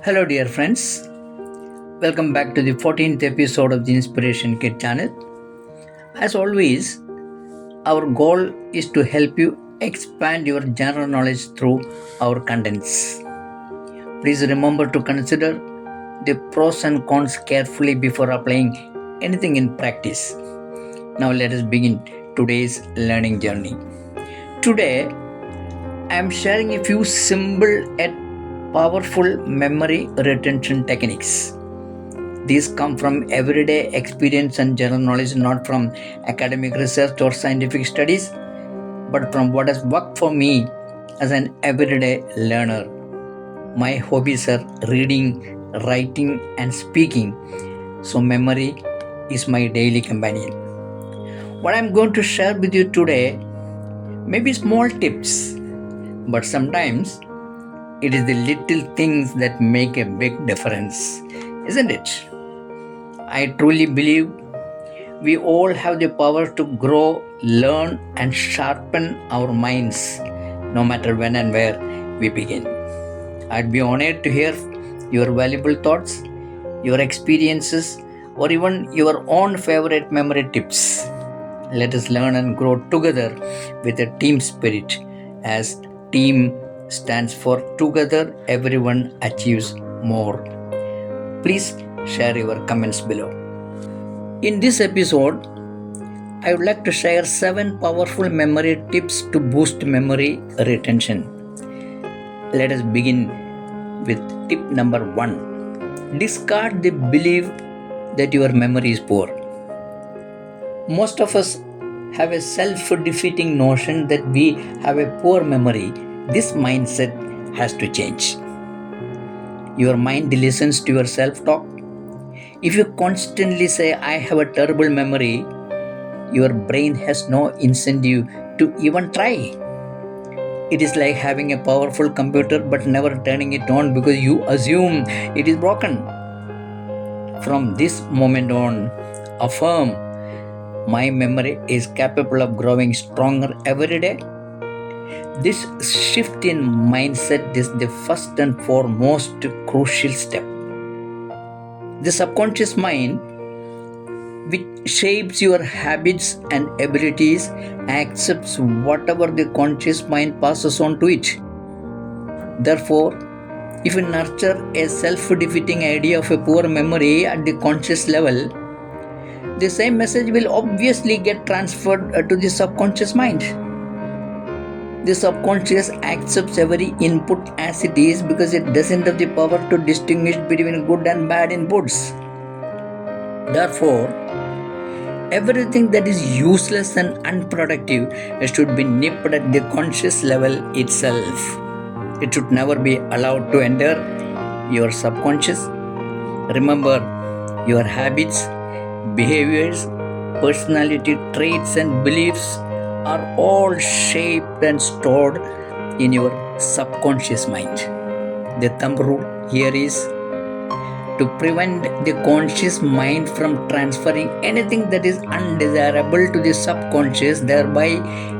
Hello, dear friends. Welcome back to the 14th episode of the Inspiration Kid channel. As always, our goal is to help you expand your general knowledge through our contents. Please remember to consider the pros and cons carefully before applying anything in practice. Now, let us begin today's learning journey. Today, I am sharing a few simple yet powerful memory retention techniques. These come from everyday experience and general knowledge, not from academic research or scientific studies, but from what has worked for me as an everyday learner. My hobbies are reading, writing, and speaking, so memory is my daily companion. What I'm going to share with you today may be small tips, but sometimes it is the little things that make a big difference, isn't it? I truly believe we all have the power to grow, learn, and sharpen our minds no matter when and where we begin. I'd be honored to hear your valuable thoughts, your experiences, or even your own favorite memory tips. Let us learn and grow together with a team spirit, as team stands for together everyone achieves more. Please share your comments below. In this episode, I would like to share 7 powerful memory tips to boost memory retention. Let us begin with tip number 1. Discard the belief that your memory is poor. Most of us have a self defeating notion that we have a poor memory. This mindset has to change. Your mind listens to your self talk. If you constantly say, I have a terrible memory, your brain has no incentive to even try. It is like having a powerful computer but never turning it on because you assume it is broken. From this moment on, affirm, my memory is capable of growing stronger every day. This shift in mindset is the first and foremost crucial step. The subconscious mind, which shapes your habits and abilities, accepts whatever the conscious mind passes on to it. Therefore, if you nurture a self-defeating idea of a poor memory at the conscious level, the same message will obviously get transferred to the subconscious mind. The subconscious accepts every input as it is because it doesn't have the power to distinguish between good and bad inputs. Therefore, everything that is useless and unproductive should be nipped at the conscious level itself. It should never be allowed to enter your subconscious. Remember, your habits, behaviors, personality traits, and beliefs are all shaped and stored in your subconscious mind. The thumb rule here is to prevent the conscious mind from transferring anything that is undesirable to the subconscious, thereby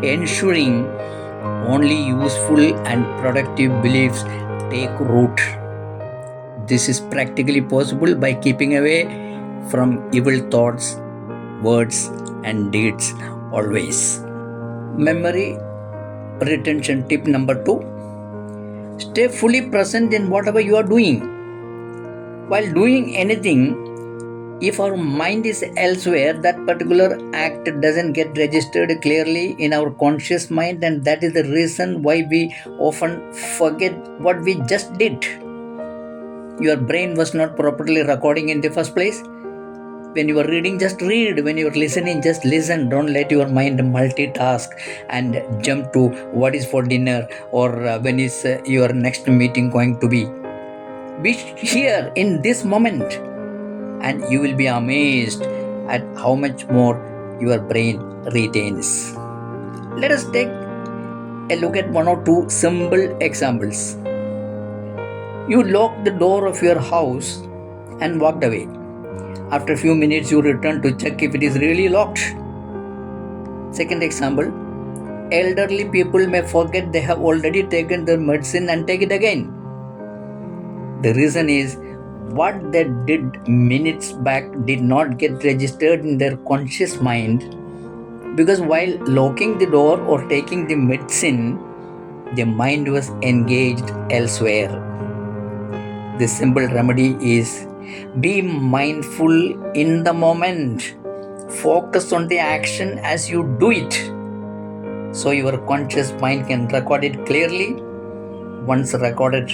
ensuring only useful and productive beliefs take root. This is practically possible by keeping away from evil thoughts, words, and deeds always. Memory retention tip number 2. Stay fully present in whatever you are doing. While doing anything, if our mind is elsewhere, that particular act doesn't get registered clearly in our conscious mind, and that is the reason why we often forget what we just did. Your brain was not properly recording in the first place. When you are reading, just read. When you are listening, just listen. Don't let your mind multitask and jump to what is for dinner or when is your next meeting going to be. Be here in this moment, and you will be amazed at how much more your brain retains. Let us take a look at 1 or 2 simple examples. You locked the door of your house and walked away. After a few minutes, you return to check if it is really locked. Second example, elderly people may forget they have already taken their medicine and take it again. The reason is what they did minutes back did not get registered in their conscious mind because while locking the door or taking the medicine, the mind was engaged elsewhere. The simple remedy is be mindful in the moment. Focus on the action as you do it so your conscious mind can record it clearly. Once recorded,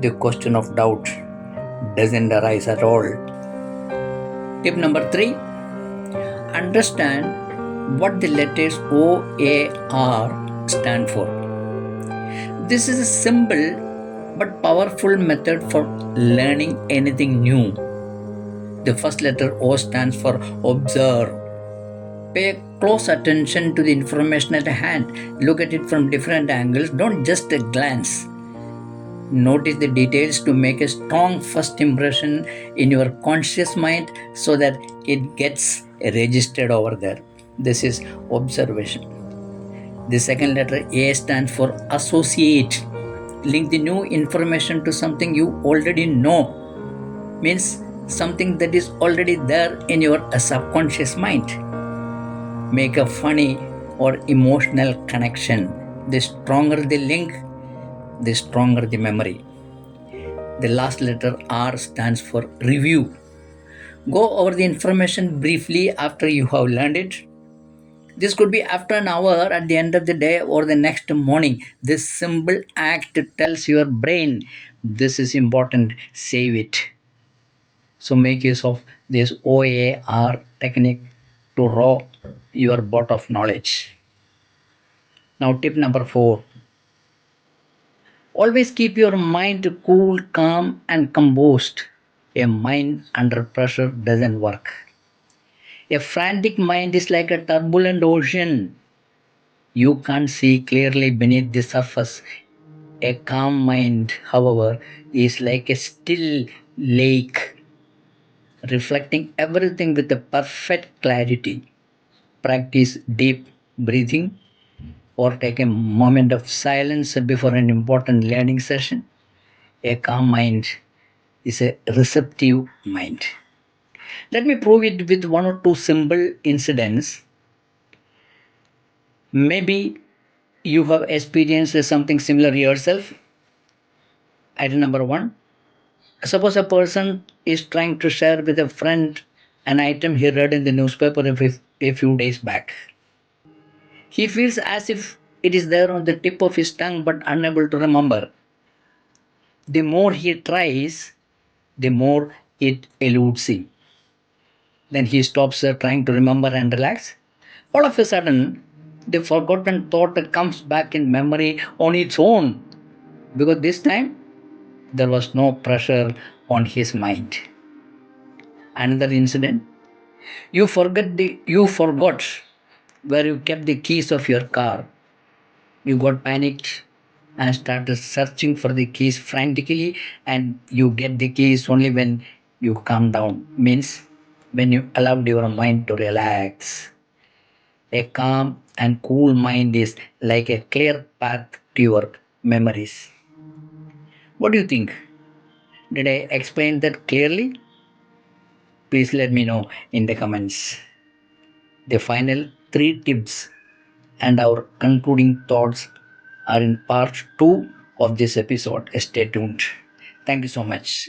the question of doubt doesn't arise at all. Tip number three, understand what the letters OAR stand for. This is a simple but powerful method for learning anything new. The first letter O stands for observe. Pay close attention to the information at hand. Look at it from different angles, don't just a glance. Notice the details to make a strong first impression in your conscious mind so that it gets registered over there. This is observation. The second letter A stands for associate. Link the new information to something you already know. Means something that is already there in your subconscious mind. Make a funny or emotional connection. The stronger the link, the stronger the memory. The last letter R stands for review. Go over the information briefly after you have learned it. This could be after an hour, at the end of the day, or the next morning. This simple act tells your brain this is important, save it. So make use of this OAR technique to raw your pot of knowledge. Now, tip number four, always keep your mind cool, calm, and composed. A mind under pressure doesn't work. A frantic mind is like a turbulent ocean. You can't see clearly beneath the surface. A calm mind, however, is like a still lake, reflecting everything with a perfect clarity. Practice deep breathing or take a moment of silence before an important learning session. A calm mind is a receptive mind. Let me prove it with one or two simple incidents. Maybe you have experienced something similar yourself. Item number one, suppose a person is trying to share with a friend an item he read in the newspaper a few days back. He feels as if it is there on the tip of his tongue but unable to remember. The more he tries, the more it eludes him. Then he stops trying to remember and relax. All of a sudden, the forgotten thought comes back in memory on its own because this time there was no pressure on his mind. Another incident, you forgot where you kept the keys of your car. You got panicked and started searching for the keys frantically, and you get the keys only when you calm down. Means when you allowed your mind to relax. A calm and cool mind is like a clear path to your memories. What do you think? Did I explain that clearly? Please let me know in the comments. The final three tips and our concluding thoughts are in part 2 of this episode. Stay tuned. Thank you so much.